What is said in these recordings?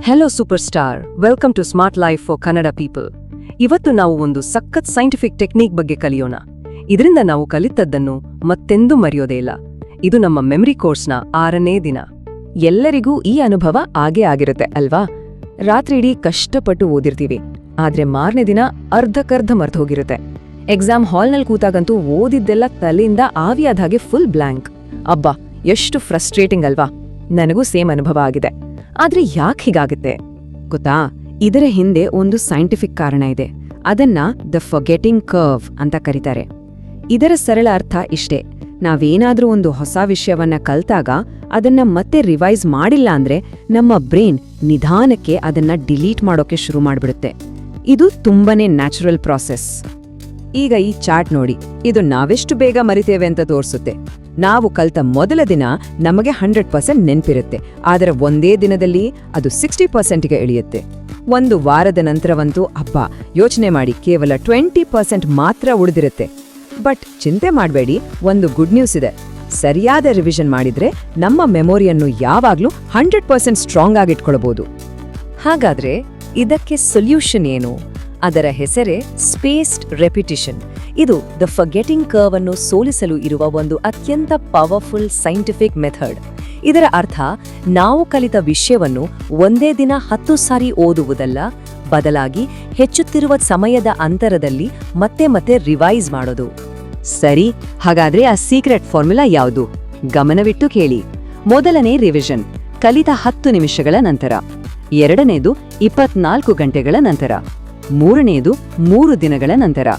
Hello superstar, welcome to smart life for Kannada people. ಇವತ್ತು ನಾವು ಒಂದು ಸಖತ್ ಸೈಂಟಿಫಿಕ್ ಟೆಕ್ನಿಕ್ ಬಗ್ಗೆ ಕಲಿಯೋಣ. ಇದರಿಂದ ನಾವು ಕಲಿತದ್ದನ್ನು ಮತ್ತೆಂದೂ ಮರೆಯೋದೇ ಇಲ್ಲ. ಇದು ನಮ್ಮ ಮೆಮರಿ ಕೋರ್ಸ್ನ 6ನೇ ದಿನ. ಎಲ್ಲರಿಗೂ ಈ ಅನುಭವ ಆಗೇ ಆಗಿರುತ್ತೆ ಅಲ್ವಾ? ರಾತ್ರಿ ಇಡೀ ಕಷ್ಟಪಟ್ಟು ಓದಿರ್ತೀವಿ, ಆದ್ರೆ ಮಾರನೇ ದಿನ ಅರ್ಧಕ್ಕರ್ಧ ಮರ್ತೋಗಿರುತ್ತೆ. ಎಕ್ಸಾಮ್ ಹಾಲ್ನಲ್ಲಿ ಕೂತಾಗಂತೂ ಓದಿದ್ದೆಲ್ಲ ತಲೆಯಿಂದ ಆವಿಯಾದ ಹಾಗೆ ಫುಲ್ ಬ್ಲ್ಯಾಂಕ್. ಅಬ್ಬಾ, ಎಷ್ಟು ಫ್ರಸ್ಟ್ರೇಟಿಂಗ್ ಅಲ್ವಾ? ನನಗೂ ಸೇಮ್ ಅನುಭವ ಆಗಿದೆ. ಆದ್ರೆ ಯಾಕೆ ಹೀಗಾಗುತ್ತೆ ಗೊತ್ತಾ? ಇದರ ಹಿಂದೆ ಒಂದು ಸೈಂಟಿಫಿಕ್ ಕಾರಣ ಇದೆ. ಅದನ್ನ ದ ಫರ್ಗೆಟಿಂಗ್ ಕರ್ವ್ ಅಂತ ಕರೀತಾರೆ. ಇದರ ಸರಳ ಅರ್ಥ ಇಷ್ಟೇ: ನಾವೇನಾದ್ರೂ ಒಂದು ಹೊಸ ವಿಷಯವನ್ನ ಕಲ್ತಾಗ ಅದನ್ನ ಮತ್ತೆ ರಿವೈಸ್ ಮಾಡಿಲ್ಲ ಅಂದ್ರೆ ನಮ್ಮ ಬ್ರೈನ್ ನಿಧಾನಕ್ಕೆ ಅದನ್ನ ಡಿಲೀಟ್ ಮಾಡೋಕೆ ಶುರು ಮಾಡ್ಬಿಡುತ್ತೆ. ಇದು ತುಂಬಾನೇ ನ್ಯಾಚುರಲ್ ಪ್ರಾಸೆಸ್. ಈಗ ಈ ಚಾರ್ಟ್ ನೋಡಿ, ಇದು ನಾವೆಷ್ಟು ಬೇಗ ಮರಿತೇವೆ ಅಂತ ತೋರಿಸುತ್ತೆ. ನಾವು ಕಲ್ತ ಮೊದಲ ದಿನ ನಮಗೆ 100% ನೆನ್ಪಿರುತ್ತೆ, ಆದರೆ ಒಂದೇ ದಿನದಲ್ಲಿ ಅದು 60%ಗೆ ಇಳಿಯುತ್ತೆ. ಒಂದು ವಾರದ ನಂತರವಂತೂ ಹಬ್ಬ, ಯೋಚನೆ ಮಾಡಿ, ಕೇವಲ 20% ಮಾತ್ರ ಉಳಿದಿರುತ್ತೆ. ಬಟ್ ಚಿಂತೆ ಮಾಡಬೇಡಿ, ಒಂದು ಗುಡ್ ನ್ಯೂಸ್ ಇದೆ. ಸರಿಯಾದ ರಿವಿಷನ್ ಮಾಡಿದ್ರೆ ನಮ್ಮ ಮೆಮೊರಿಯನ್ನು ಯಾವಾಗ್ಲೂ 100% ಸ್ಟ್ರಾಂಗ್ ಆಗಿಟ್ಕೊಳ್ಬಹುದು. ಹಾಗಾದ್ರೆ ಇದಕ್ಕೆ ಸೊಲ್ಯೂಷನ್ ಏನು? ಅದರ ಹೆಸರೇ ಸ್ಪೇಸ್ಡ್ ರೆಪಿಟಿಷನ್. ಇದು ದ ಫರ್ಗೆಟಿಂಗ್ ಕರ್ವ್ ಅನ್ನು ಸೋಲಿಸಲು ಇರುವ ಒಂದು ಅತ್ಯಂತ ಪವರ್ಫುಲ್ ಸೈಂಟಿಫಿಕ್ ಮೆಥಡ್. ಇದರ ಅರ್ಥ, ನಾವು ಕಲಿತ ವಿಷಯವನ್ನು ಒಂದೇ ದಿನ 10 ಸಾರಿ ಓದುವುದಲ್ಲ, ಬದಲಾಗಿ ಹೆಚ್ಚುತ್ತಿರುವ ಸಮಯದ ಅಂತರದಲ್ಲಿ ಮತ್ತೆ ಮತ್ತೆ ರಿವೈಸ್ ಮಾಡೋದು. ಸರಿ, ಹಾಗಾದ್ರೆ ಆ ಸೀಕ್ರೆಟ್ ಫಾರ್ಮುಲಾ ಯಾವುದು? ಗಮನವಿಟ್ಟು ಕೇಳಿ. ಮೊದಲನೇ ರಿವಿಷನ್ ಕಲಿತ 10 ನಿಮಿಷಗಳ ನಂತರ. ಎರಡನೇದು 24 ಗಂಟೆಗಳ ನಂತರ. ಮೂರನೇದು 3 ದಿನಗಳ ನಂತರ.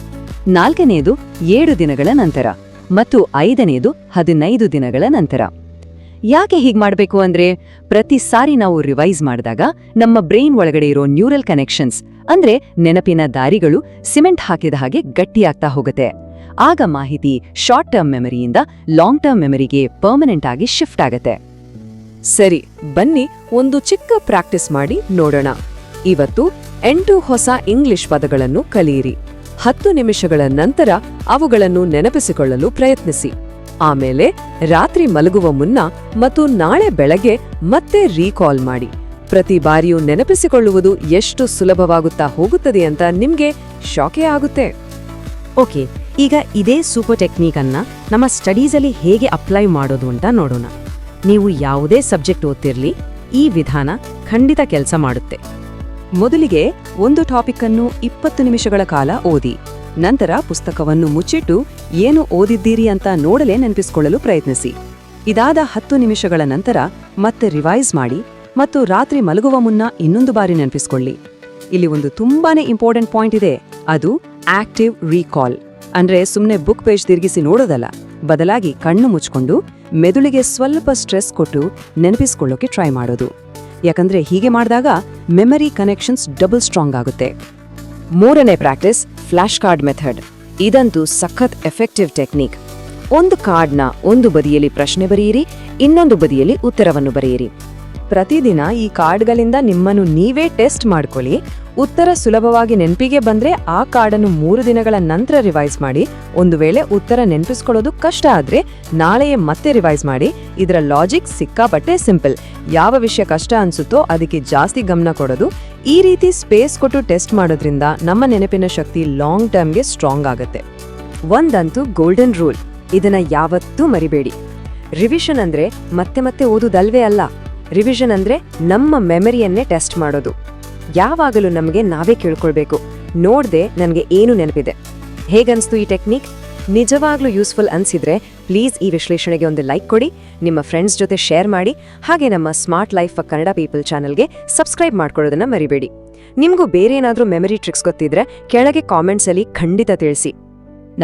ನಾಲ್ಕನೇದು 7 ದಿನಗಳ ನಂತರ. ಮತ್ತು 5ನೇದು 15 ದಿನಗಳ ನಂತರ. ಯಾಕೆ ಹೀಗೆ ಮಾಡಬೇಕು ಅಂದ್ರೆ, ಪ್ರತಿ ಸಾರಿ ನಾವು ರಿವೈಸ್ ಮಾಡಿದಾಗ ನಮ್ಮ ಬ್ರೈನ್ ಒಳಗಡೆ ಇರೋ ನ್ಯೂರಲ್ ಕನೆಕ್ಷನ್ಸ್, ಅಂದ್ರೆ ನೆನಪಿನ ದಾರಿಗಳು ಸಿಮೆಂಟ್ ಹಾಕಿದ ಹಾಗೆ ಗಟ್ಟಿಯಾಗ್ತಾ ಹೋಗುತ್ತೆ. ಆಗ ಮಾಹಿತಿ ಶಾರ್ಟ್ ಟರ್ಮ್ ಮೆಮರಿಯಿಂದ ಲಾಂಗ್ ಟರ್ಮ್ ಮೆಮರಿಗೆ ಪರ್ಮನೆಂಟ್ ಆಗಿ ಶಿಫ್ಟ್ ಆಗತ್ತೆ. ಸರಿ, ಬನ್ನಿ ಒಂದು ಚಿಕ್ಕ ಪ್ರಾಕ್ಟೀಸ್ ಮಾಡಿ ನೋಡೋಣ. ಇವತ್ತು 8 ಹೊಸ ಇಂಗ್ಲಿಷ್ ಪದಗಳನ್ನು ಕಲಿಯಿರಿ. 10 ನಿಮಿಷಗಳ ನಂತರ ಅವುಗಳನ್ನು ನೆನಪಿಸಿಕೊಳ್ಳಲು ಪ್ರಯತ್ನಿಸಿ. ಆಮೇಲೆ ರಾತ್ರಿ ಮಲಗುವ ಮುನ್ನ ಮತ್ತು ನಾಳೆ ಬೆಳಗ್ಗೆ ಮತ್ತೆ ರೀಕಾಲ್ ಮಾಡಿ. ಪ್ರತಿ ಬಾರಿಯೂ ನೆನಪಿಸಿಕೊಳ್ಳುವುದು ಎಷ್ಟು ಸುಲಭವಾಗುತ್ತಾ ಹೋಗುತ್ತದೆ ಅಂತ ನಿಮ್ಗೆ ಶಾಕೇ ಆಗುತ್ತೆ. ಓಕೆ, ಈಗ ಇದೇ ಸೂಪರ್ ಟೆಕ್ನಿಕ್ ಅನ್ನ ನಮ್ಮ ಸ್ಟಡೀಸಲ್ಲಿ ಹೇಗೆ ಅಪ್ಲೈ ಮಾಡೋದು ಅಂತ ನೋಡೋಣ. ನೀವು ಯಾವುದೇ ಸಬ್ಜೆಕ್ಟ್ ಓದ್ತಿರ್ಲಿ, ಈ ವಿಧಾನ ಖಂಡಿತ ಕೆಲಸ ಮಾಡುತ್ತೆ. ಮೊದಲಿಗೆ ಒಂದು ಟಾಪಿಕ್ ಅನ್ನು 20 ನಿಮಿಷಗಳ ಕಾಲ ಓದಿ. ನಂತರ ಪುಸ್ತಕವನ್ನು ಮುಚ್ಚಿಟ್ಟು ಏನು ಓದಿದ್ದೀರಿ ಅಂತ ನೋಡಲೇ ನೆನಪಿಸಿಕೊಳ್ಳಲು ಪ್ರಯತ್ನಿಸಿ. ಇದಾದ 10 ನಿಮಿಷಗಳ ನಂತರ ಮತ್ತೆ ರಿವೈಸ್ ಮಾಡಿ ಮತ್ತು ರಾತ್ರಿ ಮಲಗುವ ಮುನ್ನ ಇನ್ನೊಂದು ಬಾರಿ ನೆನಪಿಸಿಕೊಳ್ಳಿ. ಇಲ್ಲಿ ಒಂದು ತುಂಬಾನೇ ಇಂಪಾರ್ಟೆಂಟ್ ಪಾಯಿಂಟ್ ಇದೆ, ಅದು ಆಕ್ಟಿವ್ ರೀಕಾಲ್. ಅಂದ್ರೆ ಸುಮ್ಮನೆ ಬುಕ್ ಪೇಜ್ ತಿರುಗಿಸಿ ನೋಡೋದಲ್ಲ, ಬದಲಾಗಿ ಕಣ್ಣು ಮುಚ್ಕೊಂಡು ಮೆದುಳಿಗೆ ಸ್ವಲ್ಪ ಸ್ಟ್ರೆಸ್ ಕೊಟ್ಟು ನೆನಪಿಸಿಕೊಳ್ಳೋಕೆ ಟ್ರೈ ಮಾಡೋದು. ಯಾಕಂದ್ರೆ ಹೀಗೆ ಮಾಡಿದಾಗ ಮೆಮರಿ ಕನೆಕ್ಷನ್ಸ್ ಡಬಲ್ ಸ್ಟ್ರಾಂಗ್ ಆಗುತ್ತೆ. ಮೂರನೇ ಪ್ರಾಕ್ಟೀಸ್ ಫ್ಲಾಶ್ ಕಾರ್ಡ್ ಮೆಥಡ್. ಇದಂತೂ ಸಖತ್ ಎಫೆಕ್ಟಿವ್ ಟೆಕ್ನಿಕ್. ಒಂದು ಕಾರ್ಡ್ನ ಒಂದು ಬದಿಯಲ್ಲಿ ಪ್ರಶ್ನೆ ಬರೆಯಿರಿ, ಇನ್ನೊಂದು ಬದಿಯಲ್ಲಿ ಉತ್ತರವನ್ನು ಬರೆಯಿರಿ. ಪ್ರತಿದಿನ ಈ ಕಾರ್ಡ್ಗಳಿಂದ ನಿಮ್ಮನ್ನು ನೀವೇ ಟೆಸ್ಟ್ ಮಾಡ್ಕೊಳ್ಳಿ. ಉತ್ತರ ಸುಲಭವಾಗಿ ನೆನಪಿಗೆ ಬಂದ್ರೆ ಆ ಕಾರ್ಡನ್ನು 3 ದಿನಗಳ ನಂತರ ರಿವೈಸ್ ಮಾಡಿ. ಒಂದು ವೇಳೆ ಉತ್ತರ ನೆನಪಿಸ್ಕೊಳ್ಳೋದು ಕಷ್ಟ ಆದ್ರೆ ನಾಳೆಯೇ ಮತ್ತೆ ರಿವೈಸ್ ಮಾಡಿ. ಇದರ ಲಾಜಿಕ್ ಸಿಕ್ಕಾಪಟ್ಟೆ ಸಿಂಪಲ್. ಯಾವ ವಿಷಯ ಕಷ್ಟ ಅನ್ಸುತ್ತೋ ಅದಕ್ಕೆ ಜಾಸ್ತಿ ಗಮನ ಕೊಡೋದು. ಈ ರೀತಿ ಸ್ಪೇಸ್ ಕೊಟ್ಟು ಟೆಸ್ಟ್ ಮಾಡೋದ್ರಿಂದ ನಮ್ಮ ನೆನಪಿನ ಶಕ್ತಿ ಲಾಂಗ್ ಟರ್ಮ್ಗೆ ಸ್ಟ್ರಾಂಗ್ ಆಗುತ್ತೆ. ಒಂದಂತೂ ಗೋಲ್ಡನ್ ರೂಲ್, ಇದನ್ನ ಯಾವತ್ತೂ ಮರಿಬೇಡಿ. ರಿವಿಷನ್ ಅಂದ್ರೆ ಮತ್ತೆ ಮತ್ತೆ ಓದುದಲ್ವೇ ಅಲ್ಲ. ರಿವಿಷನ್ ಅಂದ್ರೆ ನಮ್ಮ ಮೆಮರಿಯನ್ನೇ ಟೆಸ್ಟ್ ಮಾಡೋದು. ಯಾವಾಗಲೂ ನಮಗೆ ನಾವೇ ಕೇಳ್ಕೊಳ್ಬೇಕು, ನೋಡ್ದೆ ನನಗೆ ಏನು ನೆನಪಿದೆ. ಹೇಗನ್ಸ್ತು ಈ ಟೆಕ್ನಿಕ್? ನಿಜವಾಗ್ಲೂ ಯೂಸ್ಫುಲ್ ಅನ್ಸಿದ್ರೆ ಪ್ಲೀಸ್ ಈ ವಿಶ್ಲೇಷಣೆಗೆ ಒಂದು ಲೈಕ್ ಕೊಡಿ, ನಿಮ್ಮ ಫ್ರೆಂಡ್ಸ್ ಜೊತೆ ಶೇರ್ ಮಾಡಿ, ಹಾಗೆ ನಮ್ಮ smart life for Kannada people ಚಾನಲ್ಗೆ ಸಬ್ಸ್ಕ್ರೈಬ್ ಮಾಡ್ಕೊಳ್ಳೋದನ್ನ ಮರಿಬೇಡಿ. ನಿಮ್ಗೂ ಬೇರೆ ಏನಾದ್ರೂ ಮೆಮರಿ ಟ್ರಿಕ್ಸ್ ಗೊತ್ತಿದ್ರೆ ಕೆಳಗೆ ಕಾಮೆಂಟ್ಸ್ ಅಲ್ಲಿ ಖಂಡಿತ ತಿಳಿಸಿ.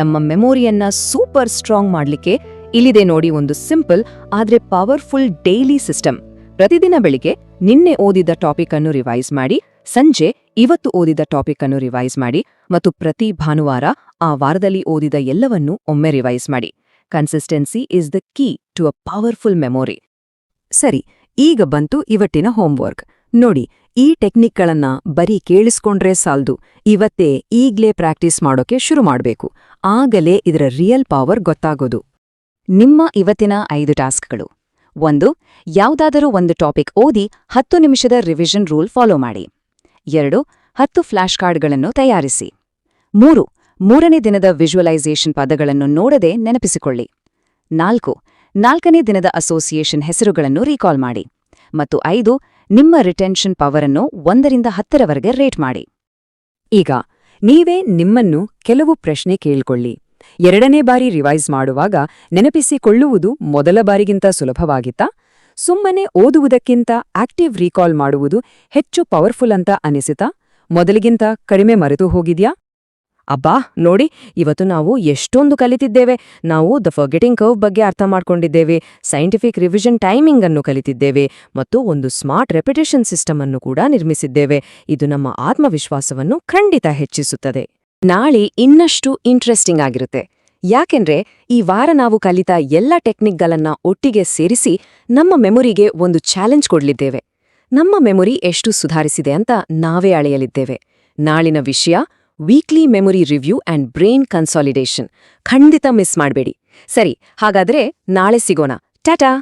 ನಮ್ಮ ಮೆಮೊರಿಯನ್ನ ಸೂಪರ್ ಸ್ಟ್ರಾಂಗ್ ಮಾಡ್ಲಿಕ್ಕೆ ಇಲ್ಲಿದೆ ನೋಡಿ ಒಂದು ಸಿಂಪಲ್ ಆದ್ರೆ ಪವರ್ಫುಲ್ ಡೈಲಿ ಸಿಸ್ಟಮ್. ಪ್ರತಿದಿನ ಬೆಳಿಗ್ಗೆ ನಿನ್ನೆ ಓದಿದ ಟಾಪಿಕ್ ಅನ್ನು ರಿವೈಸ್ ಮಾಡಿ, ಸಂಜೆ ಇವತ್ತು ಓದಿದ ಟಾಪಿಕ್ ಅನ್ನು ರಿವೈಸ್ ಮಾಡಿ, ಮತ್ತು ಪ್ರತಿ ಭಾನುವಾರ ಆ ವಾರದಲ್ಲಿ ಓದಿದ ಎಲ್ಲವನ್ನೂ ಒಮ್ಮೆ ರಿವೈಸ್ ಮಾಡಿ. Consistency is the key to a powerful memory. ಸರಿ, ಈಗ ಬಂತು ಇವತ್ತಿನ ಹೋಮ್ವರ್ಕ್. ನೋಡಿ, ಈ ಟೆಕ್ನಿಕ್ಗಳನ್ನ ಬರೀ ಕೇಳಿಸ್ಕೊಂಡ್ರೆ ಸಾಲ್ದು, ಇವತ್ತೇ ಈಗ್ಲೇ ಪ್ರಾಕ್ಟೀಸ್ ಮಾಡೋಕೆ ಶುರು ಮಾಡ್ಬೇಕು. ಆಗಲೇ ಇದರ ರಿಯಲ್ ಪವರ್ ಗೊತ್ತಾಗೋದು. ನಿಮ್ಮ ಇವತ್ತಿನ 5 ಟಾಸ್ಕ್ಗಳು: 1. ಯಾವುದಾದರೂ ಒಂದು ಟಾಪಿಕ್ ಓದಿ 10 ನಿಮಿಷದ ರಿವಿಷನ್ ರೂಲ್ ಫಾಲೋ ಮಾಡಿ. 2. 10 ಫ್ಲಾಶ್ ಕಾರ್ಡ್ಗಳನ್ನು ತಯಾರಿಸಿ. 3. ಮೂರನೇ ದಿನದ ವಿಜುವಲೈಸೇಷನ್ ಪದಗಳನ್ನು ನೋಡದೆ ನೆನಪಿಸಿಕೊಳ್ಳಿ. 4. ನಾಲ್ಕನೇ ದಿನದ ಅಸೋಸಿಯೇಷನ್ ಹೆಸರುಗಳನ್ನು ರೀಕಾಲ್ ಮಾಡಿ. ಮತ್ತು 5. ನಿಮ್ಮ ರಿಟೆನ್ಷನ್ ಪವರನ್ನು 1ರಿಂದ 10ರವರೆಗೆ ರೇಟ್ ಮಾಡಿ. ಈಗ ನೀವೇ ನಿಮ್ಮನ್ನು ಕೆಲವು ಪ್ರಶ್ನೆ ಕೇಳ್ಕೊಳ್ಳಿ. 2ನೇ ಬಾರಿ ರಿವೈಸ್ ಮಾಡುವಾಗ ನೆನಪಿಸಿಕೊಳ್ಳುವುದು ಮೊದಲ ಬಾರಿಗಿಂತ ಸುಲಭವಾಗಿತ್ತಾ? ಸುಮ್ಮನೆ ಓದುವುದಕ್ಕಿಂತ ಆಕ್ಟಿವ್ ರೀಕಾಲ್ ಮಾಡುವುದು ಹೆಚ್ಚು ಪವರ್ಫುಲ್ ಅಂತ ಅನಿಸಿತಾ? ಮೊದಲಿಗಿಂತ ಕಡಿಮೆ ಮರೆತು ಹೋಗಿದ್ಯಾ? ಅಬ್ಬಾ ನೋಡಿ, ಇವತ್ತು ನಾವು ಎಷ್ಟೊಂದು ಕಲಿತಿದ್ದೇವೆ. ನಾವು ದ ಫರ್ಗೆಟಿಂಗ್ ಕರ್ವ್ ಬಗ್ಗೆ ಅರ್ಥ ಮಾಡ್ಕೊಂಡಿದ್ದೇವೆ, ಸೈಂಟಿಫಿಕ್ ರಿವಿಷನ್ ಟೈಮಿಂಗ್ ಅನ್ನು ಕಲಿತಿದ್ದೇವೆ ಮತ್ತು ಒಂದು ಸ್ಮಾರ್ಟ್ ರೆಪಿಟೇಷನ್ ಸಿಸ್ಟಮ್ ಅನ್ನು ಕೂಡ ನಿರ್ಮಿಸಿದ್ದೇವೆ. ಇದು ನಮ್ಮ ಆತ್ಮವಿಶ್ವಾಸವನ್ನು ಖಂಡಿತ ಹೆಚ್ಚಿಸುತ್ತದೆ. ನಾಳೆ ಇನ್ನಷ್ಟು ಇಂಟ್ರೆಸ್ಟಿಂಗ್ ಆಗಿರುತ್ತೆ. ಯಾಕೆಂದ್ರೆ ಈ ವಾರ ನಾವು ಕಲಿತ ಎಲ್ಲ ಟೆಕ್ನಿಕ್ಗಳನ್ನ ಒಟ್ಟಿಗೆ ಸೇರಿಸಿ ನಮ್ಮ ಮೆಮೊರಿಗೆ ಒಂದು ಚಾಲೆಂಜ್ ಕೊಡ್ಲಿದ್ದೇವೆ. ನಮ್ಮ ಮೆಮೊರಿ ಎಷ್ಟು ಸುಧಾರಿಸಿದೆ ಅಂತ ನಾವೇ ಅಳೆಯಲಿದ್ದೇವೆ. ನಾಳಿನ ವಿಷಯ weekly memory review and brain consolidation. ಖಂಡಿತ ಮಿಸ್ ಮಾಡಬೇಡಿ. ಸರಿ, ಹಾಗಾದ್ರೆ ನಾಳೆ ಸಿಗೋಣ. ಟಾಟಾ.